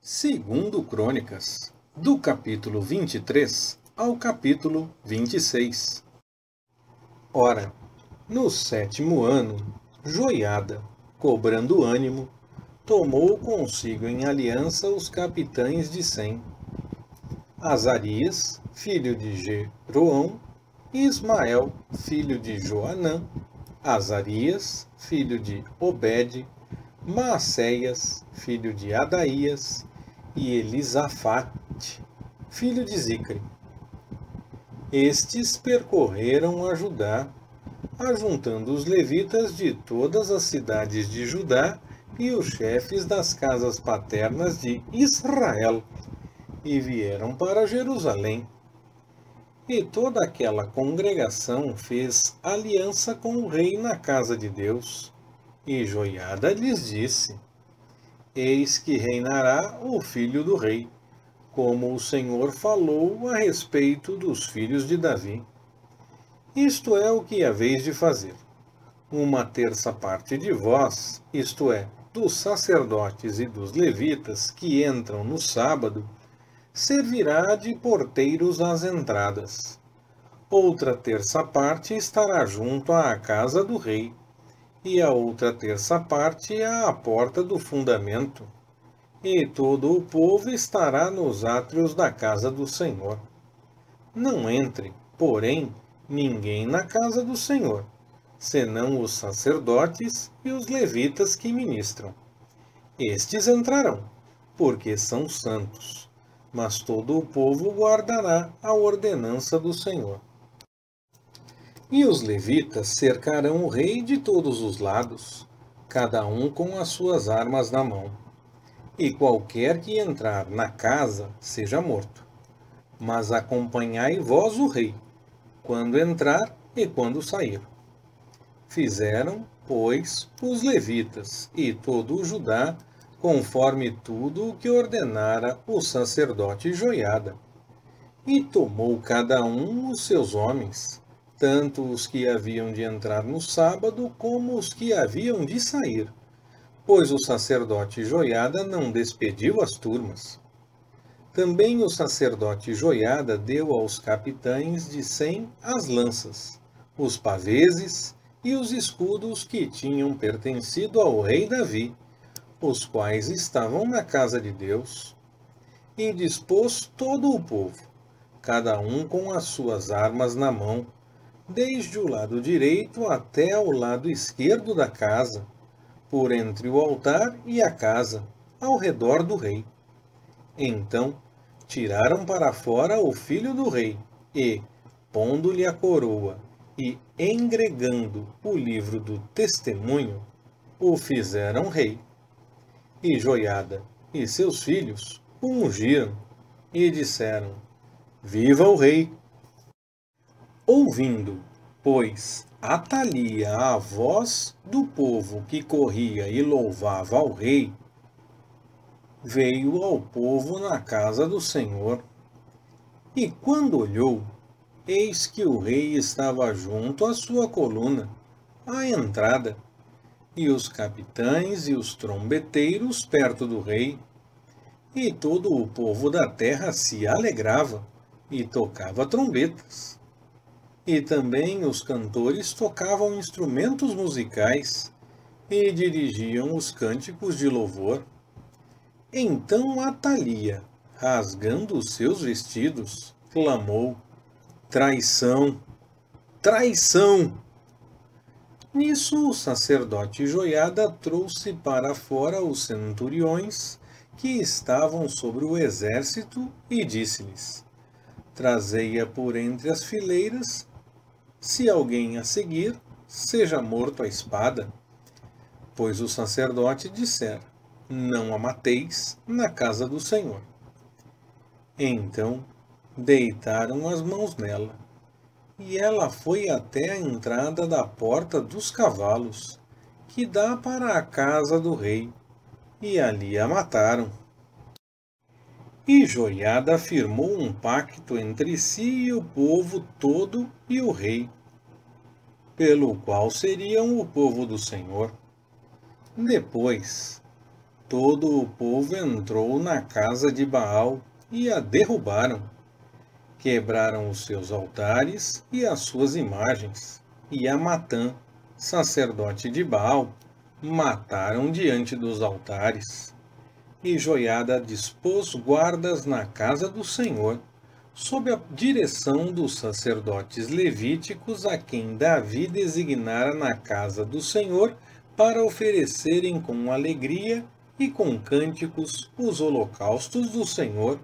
Segundo Crônicas, do capítulo 23 ao capítulo 26. Ora, no 7º ano, Joiada, cobrando ânimo, tomou consigo em aliança os capitães de Sem, Azarias, filho de Jeroão, Ismael, filho de Joanã, Azarias, filho de Obed, Maacéias, filho de Adaías, e Elisafate, filho de Zicre. Estes percorreram a Judá, ajuntando os levitas de todas as cidades de Judá e os chefes das casas paternas de Israel, e vieram para Jerusalém. E toda aquela congregação fez aliança com o rei na casa de Deus. E Joiada lhes disse: Eis que reinará o filho do rei, como o Senhor falou a respeito dos filhos de Davi. Isto é o que haveis de fazer. 1/3 de vós, isto é, dos sacerdotes e dos levitas que entram no sábado, servirá de porteiros às entradas. Outra 1/3 estará junto à casa do rei, e a outra 1/3 à porta do fundamento, e todo o povo estará nos átrios da casa do Senhor. Não entre, porém, ninguém na casa do Senhor, senão os sacerdotes e os levitas que ministram. Estes entrarão, porque são santos, mas todo o povo guardará a ordenança do Senhor. E os levitas cercarão o rei de todos os lados, cada um com as suas armas na mão. E qualquer que entrar na casa seja morto. Mas acompanhai vós o rei, quando entrar e quando sair. Fizeram, pois, os levitas e todo o Judá, conforme tudo o que ordenara o sacerdote Joiada. E tomou cada um os seus homens, tanto os que haviam de entrar no sábado como os que haviam de sair, pois o sacerdote Joiada não despediu as turmas. Também o sacerdote Joiada deu aos capitães de Sem as lanças, os paveses e os escudos que tinham pertencido ao rei Davi, os quais estavam na casa de Deus. E dispôs todo o povo, cada um com as suas armas na mão, desde o lado direito até ao lado esquerdo da casa, por entre o altar e a casa, ao redor do rei. Então tiraram para fora o filho do rei, e, pondo-lhe a coroa e engregando o livro do testemunho, o fizeram rei. E Joiada e seus filhos o ungiram, e disseram: Viva o rei! Ouvindo, pois, Atalia a voz do povo que corria e louvava ao rei, veio ao povo na casa do Senhor. E quando olhou, eis que o rei estava junto à sua coluna, à entrada, e os capitães e os trombeteiros perto do rei. E todo o povo da terra se alegrava e tocava trombetas. E também os cantores tocavam instrumentos musicais e dirigiam os cânticos de louvor. Então Atalia, rasgando os seus vestidos, clamou: Traição! Traição! Nisso o sacerdote Joiada trouxe para fora os centuriões que estavam sobre o exército e disse-lhes: Trazei-a por entre as fileiras. Se alguém a seguir, seja morto à espada. Pois o sacerdote dissera: Não a mateis na casa do Senhor. Então deitaram as mãos nela, e ela foi até a entrada da porta dos cavalos, que dá para a casa do rei, e ali a mataram. E Joiada firmou um pacto entre si e o povo todo e o rei, pelo qual seriam o povo do Senhor. Depois, todo o povo entrou na casa de Baal e a derrubaram. Quebraram os seus altares e as suas imagens, e a Matã, sacerdote de Baal, mataram diante dos altares. E Joiada dispôs guardas na casa do Senhor, sob a direção dos sacerdotes levíticos a quem Davi designara na casa do Senhor para oferecerem com alegria e com cânticos os holocaustos do Senhor,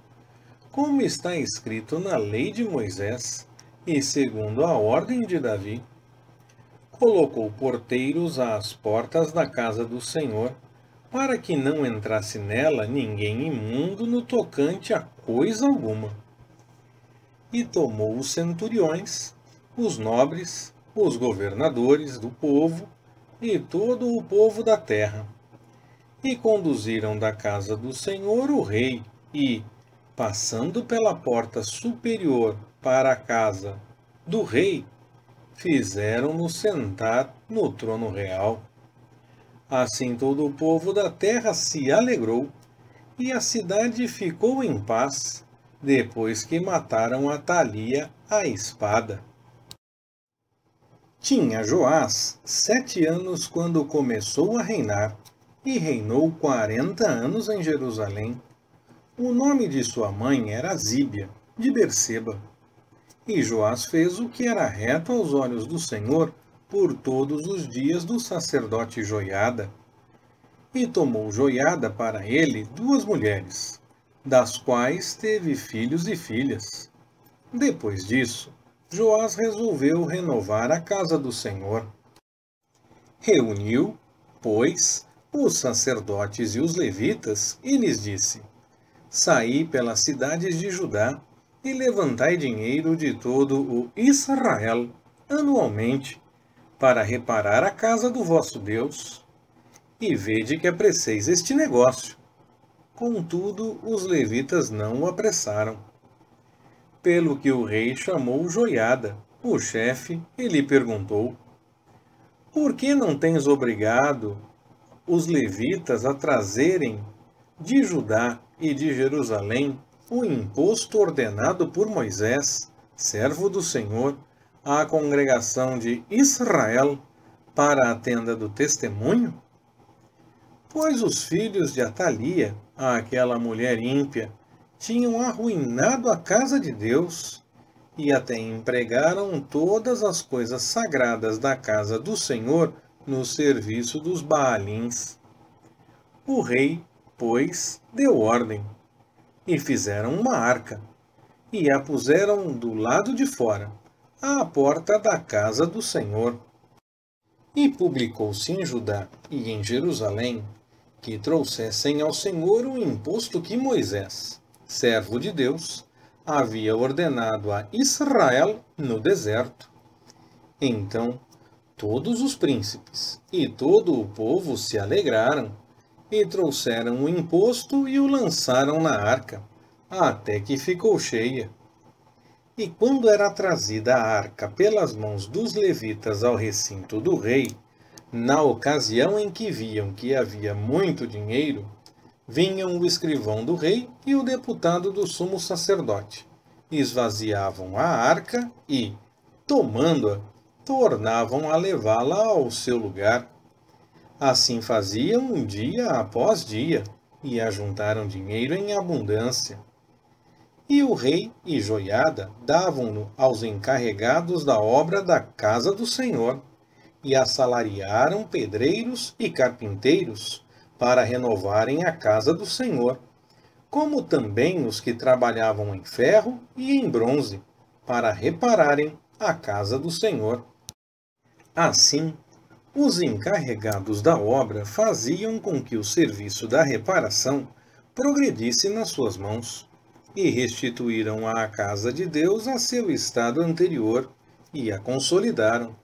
como está escrito na lei de Moisés, e segundo a ordem de Davi. Colocou porteiros às portas da casa do Senhor, para que não entrasse nela ninguém imundo no tocante a coisa alguma. E tomou os centuriões, os nobres, os governadores do povo e todo o povo da terra, e conduziram da casa do Senhor o rei, e, passando pela porta superior para a casa do rei, fizeram-no sentar no trono real. Assim todo o povo da terra se alegrou, e a cidade ficou em paz, depois que mataram Atalia à espada. Tinha Joás 7 anos quando começou a reinar, e reinou 40 anos em Jerusalém. O nome de sua mãe era Zíbia, de Berseba. E Joás fez o que era reto aos olhos do Senhor por todos os dias do sacerdote Joiada. E tomou Joiada para ele 2 mulheres, das quais teve filhos e filhas. Depois disso, Joás resolveu renovar a casa do Senhor. Reuniu, pois, os sacerdotes e os levitas e lhes disse: Saí pelas cidades de Judá e levantai dinheiro de todo o Israel anualmente, para reparar a casa do vosso Deus, e vede que apreceis este negócio. Contudo, os levitas não o apressaram. Pelo que o rei chamou Joiada, o chefe, e lhe perguntou: Por que não tens obrigado os levitas a trazerem de Judá e de Jerusalém o imposto ordenado por Moisés, servo do Senhor, à congregação de Israel, para a tenda do testemunho? Pois os filhos de Atalia, aquela mulher ímpia, tinham arruinado a casa de Deus, e até empregaram todas as coisas sagradas da casa do Senhor no serviço dos Baalins. O rei, pois, deu ordem, e fizeram uma arca, e a puseram do lado de fora, à porta da casa do Senhor. E publicou-se em Judá e em Jerusalém que trouxessem ao Senhor o imposto que Moisés, servo de Deus, havia ordenado a Israel no deserto. Então, todos os príncipes e todo o povo se alegraram, e trouxeram o imposto e o lançaram na arca, até que ficou cheia. E quando era trazida a arca pelas mãos dos levitas ao recinto do rei, na ocasião em que viam que havia muito dinheiro, vinham o escrivão do rei e o deputado do sumo sacerdote, esvaziavam a arca e, tomando-a, tornavam a levá-la ao seu lugar. Assim faziam dia após dia, e ajuntaram dinheiro em abundância. E o rei e Joiada davam-no aos encarregados da obra da casa do Senhor, e assalariaram pedreiros e carpinteiros para renovarem a casa do Senhor, como também os que trabalhavam em ferro e em bronze, para repararem a casa do Senhor. Assim, os encarregados da obra faziam com que o serviço da reparação progredisse nas suas mãos, e restituíram à casa de Deus a seu estado anterior, e a consolidaram.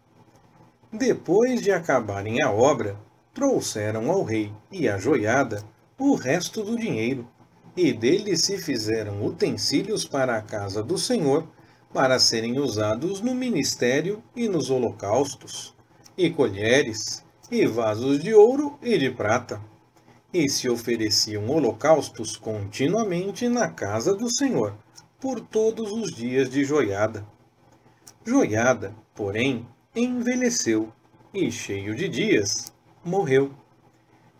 Depois de acabarem a obra, trouxeram ao rei e à Joiada o resto do dinheiro, e dele se fizeram utensílios para a casa do Senhor, para serem usados no ministério e nos holocaustos, e colheres, e vasos de ouro e de prata, e se ofereciam holocaustos continuamente na casa do Senhor, por todos os dias de Joiada. Joiada, porém, envelheceu, e cheio de dias, morreu.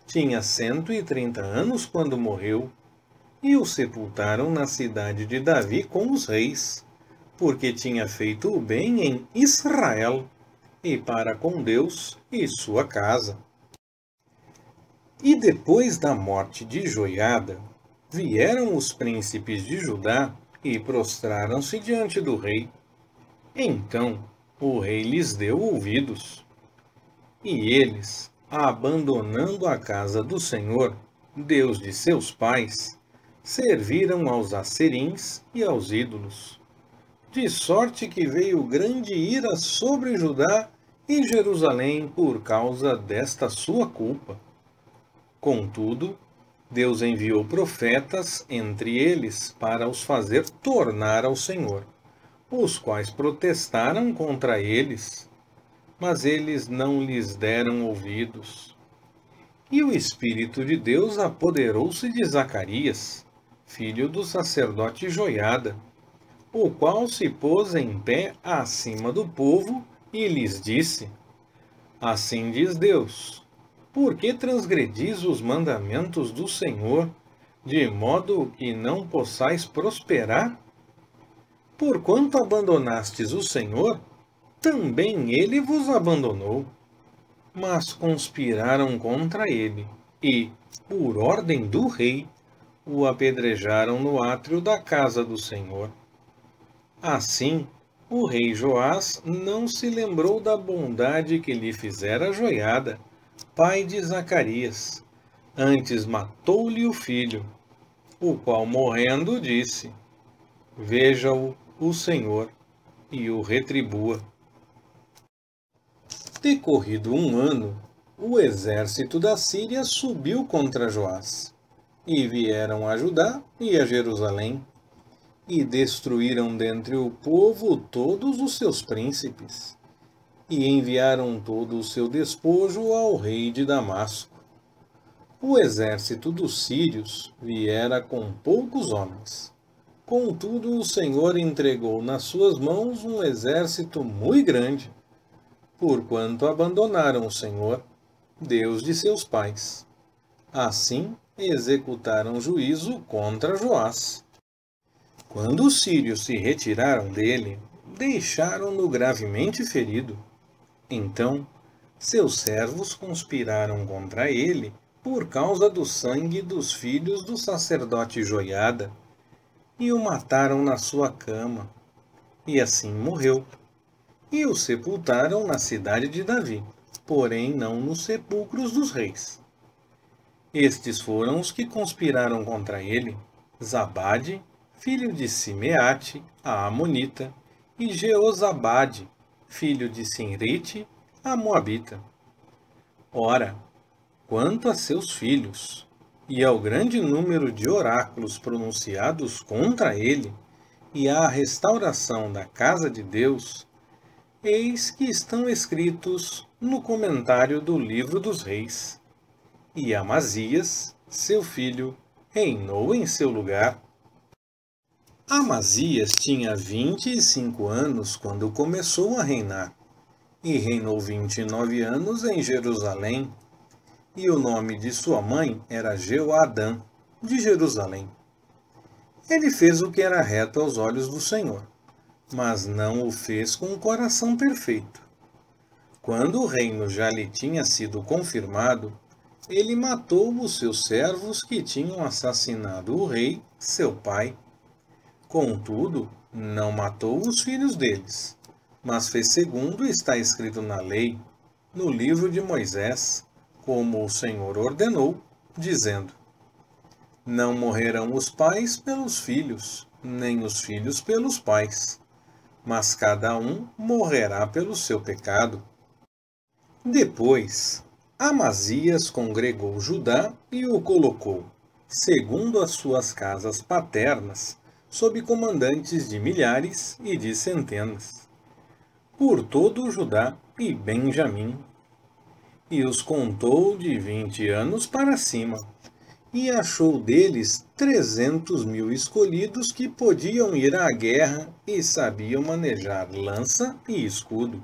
Tinha 130 anos quando morreu, e o sepultaram na cidade de Davi com os reis, porque tinha feito o bem em Israel, e para com Deus e sua casa. E depois da morte de Joiada, vieram os príncipes de Judá e prostraram-se diante do rei. Então o rei lhes deu ouvidos. E eles, abandonando a casa do Senhor, Deus de seus pais, serviram aos asserins e aos ídolos. De sorte que veio grande ira sobre Judá e Jerusalém por causa desta sua culpa. Contudo, Deus enviou profetas entre eles para os fazer tornar ao Senhor, os quais protestaram contra eles, mas eles não lhes deram ouvidos. E o Espírito de Deus apoderou-se de Zacarias, filho do sacerdote Joiada, o qual se pôs em pé acima do povo e lhes disse: Assim diz Deus, por que transgredis os mandamentos do Senhor, de modo que não possais prosperar? Porquanto abandonastes o Senhor, também ele vos abandonou. Mas conspiraram contra ele, e, por ordem do rei, o apedrejaram no átrio da casa do Senhor. Assim, o rei Joás não se lembrou da bondade que lhe fizera Joiada, pai de Zacarias. Antes matou-lhe o filho, o qual morrendo disse: Veja-o o Senhor, e o retribua. Decorrido um ano, o exército da Síria subiu contra Joás, e vieram a Judá e a Jerusalém, e destruíram dentre o povo todos os seus príncipes, e enviaram todo o seu despojo ao rei de Damasco. O exército dos sírios viera com poucos homens. Contudo, o Senhor entregou nas suas mãos um exército muito grande, porquanto abandonaram o Senhor, Deus de seus pais. Assim, executaram juízo contra Joás. Quando os sírios se retiraram dele, deixaram-no gravemente ferido. Então, seus servos conspiraram contra ele por causa do sangue dos filhos do sacerdote Joiada, e o mataram na sua cama, e assim morreu. E o sepultaram na cidade de Davi, porém não nos sepulcros dos reis. Estes foram os que conspiraram contra ele: Zabade, filho de Simeate, a Amonita, e Jeozabade, filho de Sinrite, a Moabita. Ora, quanto a seus filhos, e ao grande número de oráculos pronunciados contra ele, e à restauração da casa de Deus, eis que estão escritos no comentário do livro dos reis. E Amazias, seu filho, reinou em seu lugar. Amazias tinha 25 anos quando começou a reinar, e reinou 29 anos em Jerusalém, e o nome de sua mãe era Jeoadã, de Jerusalém. Ele fez o que era reto aos olhos do Senhor, mas não o fez com o coração perfeito. Quando o reino já lhe tinha sido confirmado, ele matou os seus servos que tinham assassinado o rei, seu pai. Contudo, não matou os filhos deles, mas fez segundo está escrito na lei, no livro de Moisés, como o Senhor ordenou, dizendo: Não morrerão os pais pelos filhos, nem os filhos pelos pais, mas cada um morrerá pelo seu pecado. Depois, Amazias congregou Judá e o colocou, segundo as suas casas paternas, sob comandantes de milhares e de centenas, por todo o Judá e Benjamim. e os contou de 20 anos para cima, e achou deles 300.000 escolhidos que podiam ir à guerra e sabiam manejar lança e escudo.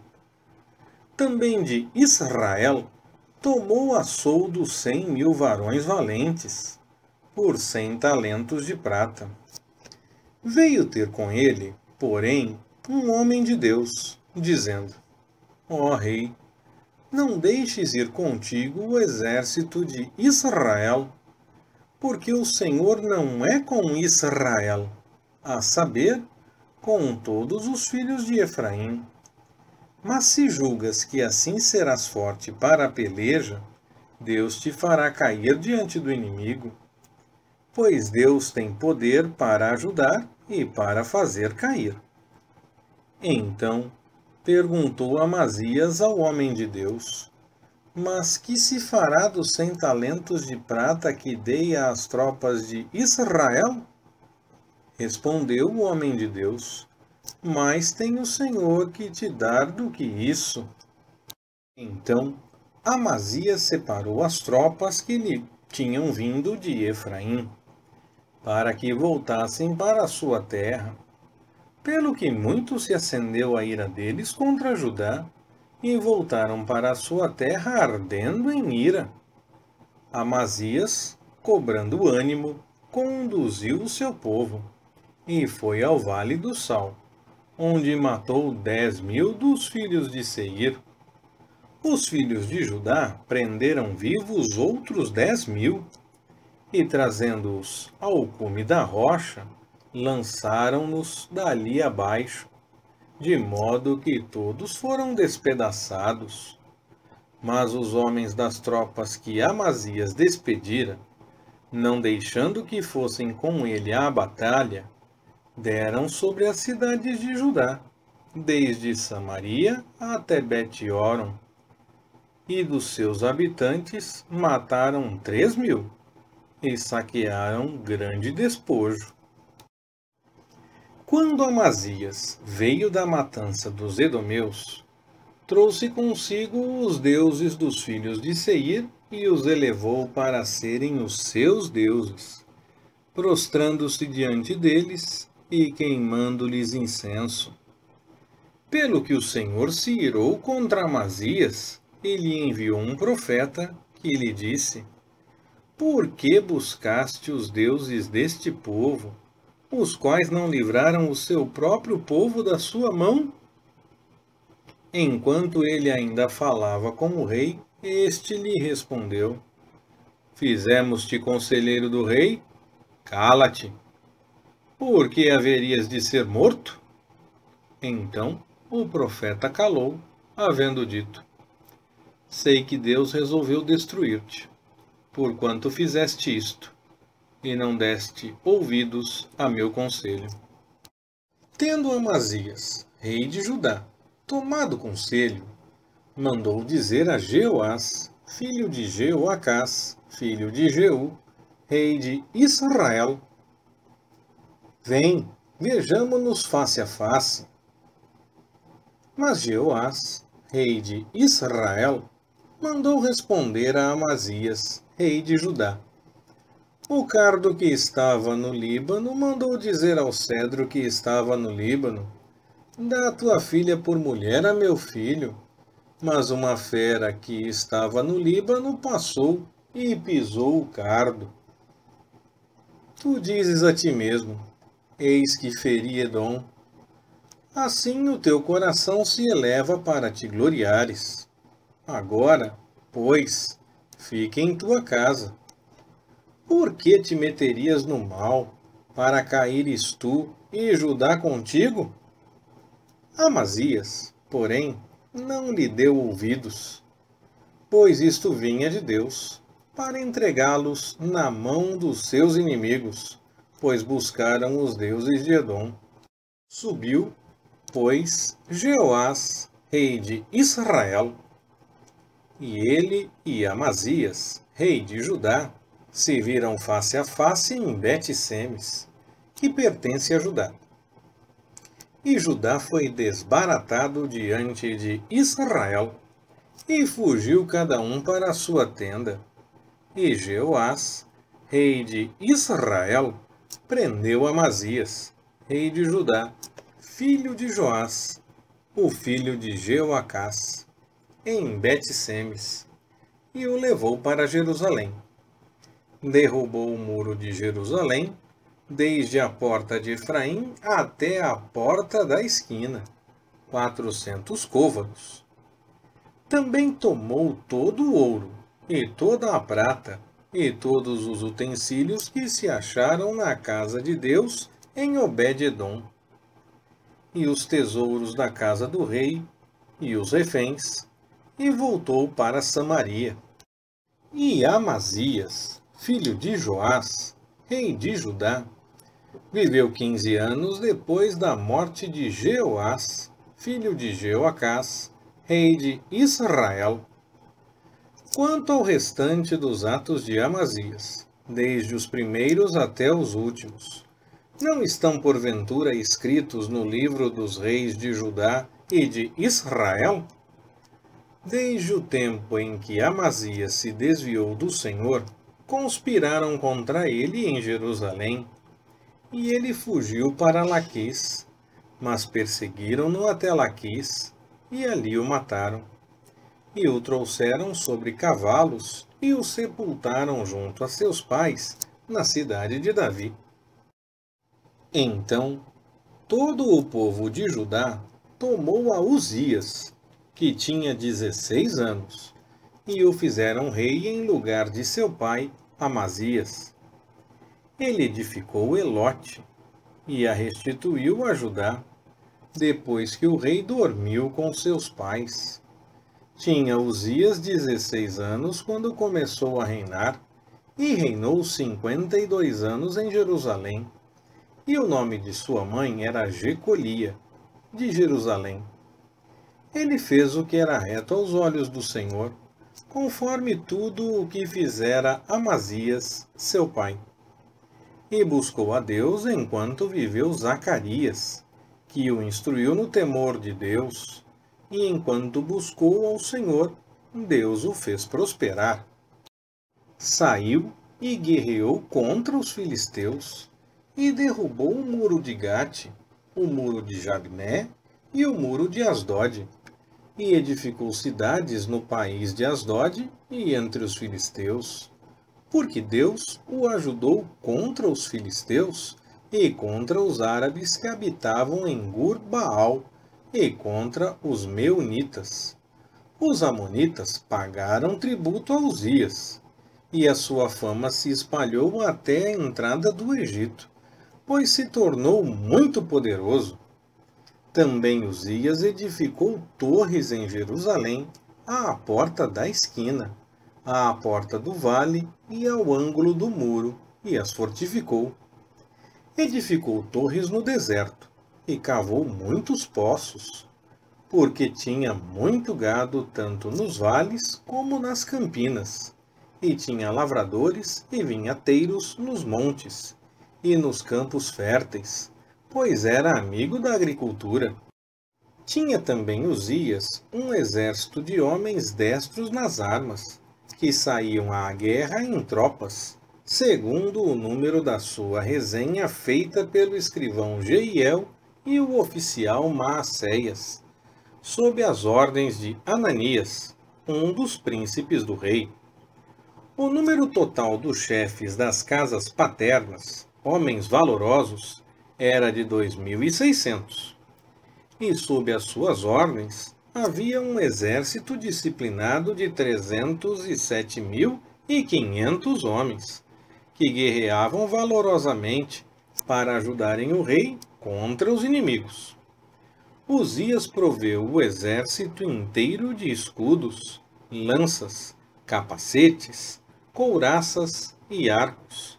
Também de Israel tomou a soldo 100.000 varões valentes, por 100 talentos de prata. Veio ter com ele, porém, um homem de Deus, dizendo: Ó rei, não deixes ir contigo o exército de Israel, porque o Senhor não é com Israel, a saber, com todos os filhos de Efraim. Mas se julgas que assim serás forte para a peleja, Deus te fará cair diante do inimigo, pois Deus tem poder para ajudar e para fazer cair. Então perguntou Amazias ao homem de Deus: Mas que se fará dos 100 talentos de prata que dei às tropas de Israel? Respondeu o homem de Deus: Mais tem o Senhor que te dar do que isso. Então Amazias separou as tropas que lhe tinham vindo de Efraim, para que voltassem para a sua terra, pelo que muito se acendeu a ira deles contra Judá, e voltaram para a sua terra ardendo em ira. Amazias, cobrando ânimo, conduziu o seu povo, e foi ao vale do Sal, onde matou 10.000 dos filhos de Seir. Os filhos de Judá prenderam vivos outros 10.000, e trazendo-os ao cume da rocha, lançaram-nos dali abaixo, de modo que todos foram despedaçados. Mas os homens das tropas que Amazias despedira, não deixando que fossem com ele à batalha, deram sobre as cidades de Judá, desde Samaria até Bet-horon, e dos seus habitantes mataram 3.000, e saquearam grande despojo. Quando Amazias veio da matança dos edomeus, trouxe consigo os deuses dos filhos de Seir e os elevou para serem os seus deuses, prostrando-se diante deles e queimando-lhes incenso. Pelo que o Senhor se irou contra Amazias, e lhe enviou um profeta que lhe disse: Por que buscaste os deuses deste povo, os quais não livraram o seu próprio povo da sua mão? Enquanto ele ainda falava com o rei, este lhe respondeu: Fizemos-te conselheiro do rei? Cala-te! Por que haverias de ser morto? Então o profeta calou, havendo dito: Sei que Deus resolveu destruir-te, porquanto fizeste isto, e não deste ouvidos a meu conselho. Tendo Amazias, rei de Judá, tomado conselho, mandou dizer a Jeoás, filho de Jeoacás, filho de Jeú, rei de Israel: Vem, vejamo-nos face a face. Mas Jeoás, rei de Israel, mandou responder a Amazias, rei de Judá: O cardo que estava no Líbano mandou dizer ao cedro que estava no Líbano: Dá tua filha por mulher a meu filho. Mas uma fera que estava no Líbano passou e pisou o cardo. Tu dizes a ti mesmo: Eis que feri Edom. Assim o teu coração se eleva para te gloriares. Agora, pois, fique em tua casa. Por que te meterias no mal, para caíres tu e Judá contigo? Amazias, porém, não lhe deu ouvidos, pois isto vinha de Deus, para entregá-los na mão dos seus inimigos, pois buscaram os deuses de Edom. Subiu, pois, Jeoás, rei de Israel, e ele e Amazias, rei de Judá, se viram face a face em Bet-semes, que pertence a Judá. E Judá foi desbaratado diante de Israel, E fugiu cada um para a sua tenda. E Jeoás, rei de Israel, prendeu Amazias, rei de Judá, filho de Joás, o filho de Jeoacás, em Bet-Semes, e o levou para Jerusalém. Derrubou o muro de Jerusalém, desde a porta de Efraim até a porta da esquina, 400 côvados. Também tomou todo o ouro, e toda a prata, e todos os utensílios que se acharam na casa de Deus em Obed-edom, e os tesouros da casa do rei, e os reféns, e voltou para Samaria. E Amazias, filho de Joás, rei de Judá, viveu 15 anos depois da morte de Jeoás, filho de Jeoacás, rei de Israel. Quanto ao restante dos atos de Amazias, desde os primeiros até os últimos, não estão porventura escritos no livro dos reis de Judá e de Israel? Desde o tempo em que Amazias se desviou do Senhor, conspiraram contra ele em Jerusalém, e ele fugiu para Laquis, mas perseguiram-no até Laquis, e ali o mataram. E o trouxeram sobre cavalos, e o sepultaram junto a seus pais, na cidade de Davi. Então, todo o povo de Judá tomou a Uzias, que tinha 16 anos, e o fizeram rei em lugar de seu pai, Amazias. Ele edificou Elote, e a restituiu a Judá, depois que o rei dormiu com seus pais. Tinha Uzias 16 anos quando começou a reinar, e reinou 52 anos em Jerusalém. E o nome de sua mãe era Jecolia, de Jerusalém. Ele fez o que era reto aos olhos do Senhor, conforme tudo o que fizera Amazias, seu pai. E buscou a Deus enquanto viveu Zacarias, que o instruiu no temor de Deus, e enquanto buscou ao Senhor, Deus o fez prosperar. Saiu e guerreou contra os filisteus, e derrubou o muro de Gate, o muro de Jabné e o muro de Asdod, e edificou cidades no país de Asdod e entre os filisteus, porque Deus o ajudou contra os filisteus e contra os árabes que habitavam em Gur-Baal e contra os meunitas. Os amonitas pagaram tributo a Uzias, e a sua fama se espalhou até a entrada do Egito, pois se tornou muito poderoso. Também Uzias edificou torres em Jerusalém, à porta da esquina, à porta do vale e ao ângulo do muro, e as fortificou. Edificou torres no deserto, e cavou muitos poços, porque tinha muito gado tanto nos vales como nas campinas, e tinha lavradores e vinhateiros nos montes, e nos campos férteis, pois era amigo da agricultura. Tinha também Uzias um exército de homens destros nas armas, que saíam à guerra em tropas, segundo o número da sua resenha feita pelo escrivão Jeiel e o oficial Maacéias, sob as ordens de Ananias, um dos príncipes do rei. O número total dos chefes das casas paternas, homens valorosos, era de 2.600. E sob as suas ordens havia um exército disciplinado de 307.500 homens, que guerreavam valorosamente para ajudarem o rei contra os inimigos. Uzias proveu o exército inteiro de escudos, lanças, capacetes, couraças e arcos,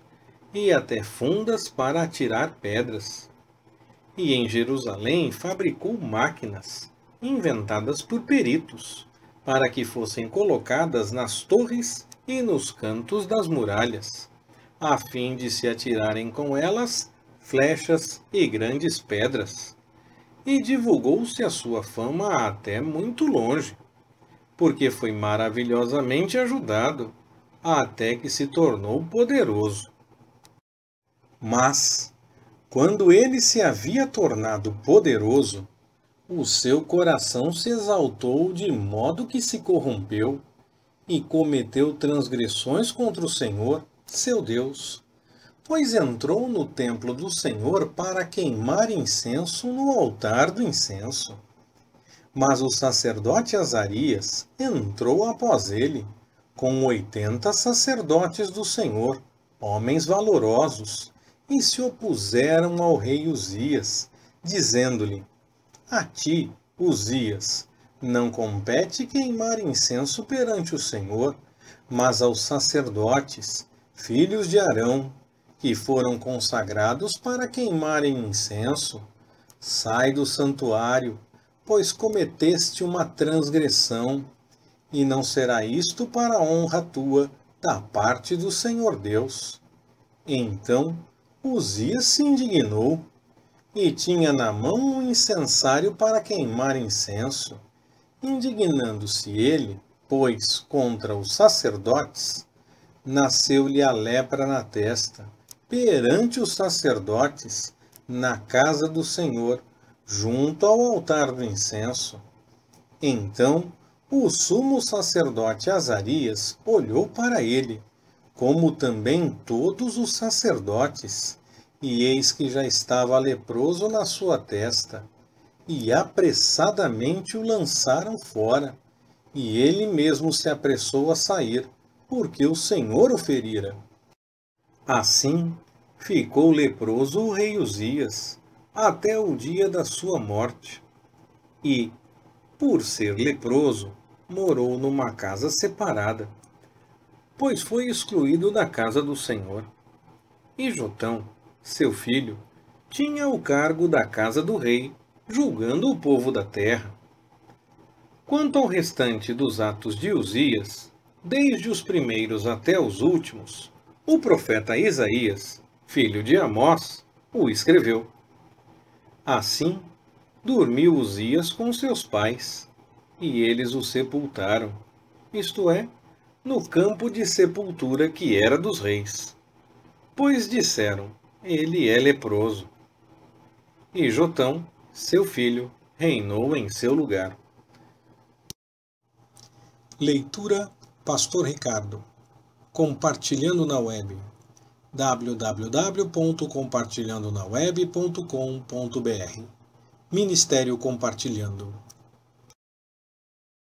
e até fundas para atirar pedras. E em Jerusalém fabricou máquinas, inventadas por peritos, para que fossem colocadas nas torres e nos cantos das muralhas, a fim de se atirarem com elas flechas e grandes pedras. E divulgou-se a sua fama até muito longe. porque foi maravilhosamente ajudado, até que se tornou poderoso. Mas, quando ele se havia tornado poderoso, o seu coração se exaltou de modo que se corrompeu e cometeu transgressões contra o Senhor, seu Deus, pois entrou no templo do Senhor para queimar incenso no altar do incenso. Mas o sacerdote Azarias entrou após ele, com 80 sacerdotes do Senhor, homens valorosos, e se opuseram ao rei Uzias, dizendo-lhe: A ti, Uzias, não compete queimar incenso perante o Senhor, mas aos sacerdotes, filhos de Arão, que foram consagrados para queimarem incenso. Sai do santuário, pois cometeste uma transgressão, e não será isto para a honra tua da parte do Senhor Deus. Então Uzias se indignou, e tinha na mão um incensário para queimar incenso. Indignando-se ele, pois, contra os sacerdotes, nasceu-lhe a lepra na testa, perante os sacerdotes, na casa do Senhor, junto ao altar do incenso. Então o sumo sacerdote Azarias olhou para ele, como também todos os sacerdotes, e eis que já estava leproso na sua testa, e apressadamente o lançaram fora, e ele mesmo se apressou a sair, porque o Senhor o ferira. Assim ficou leproso o rei Uzias, até o dia da sua morte, e, por ser leproso, morou numa casa separada, pois foi excluído da casa do Senhor. E Jotão, seu filho, tinha o cargo da casa do rei, julgando o povo da terra. Quanto ao restante dos atos de Uzias, desde os primeiros até os últimos, o profeta Isaías, filho de Amós, o escreveu. Assim, dormiu Uzias com seus pais, e eles o sepultaram, isto é, no campo de sepultura que era dos reis. Pois disseram, ele é leproso. E Jotão, seu filho, reinou em seu lugar. Leitura Pastor Ricardo. Compartilhando na web. www.compartilhandonaweb.com.br Ministério Compartilhando.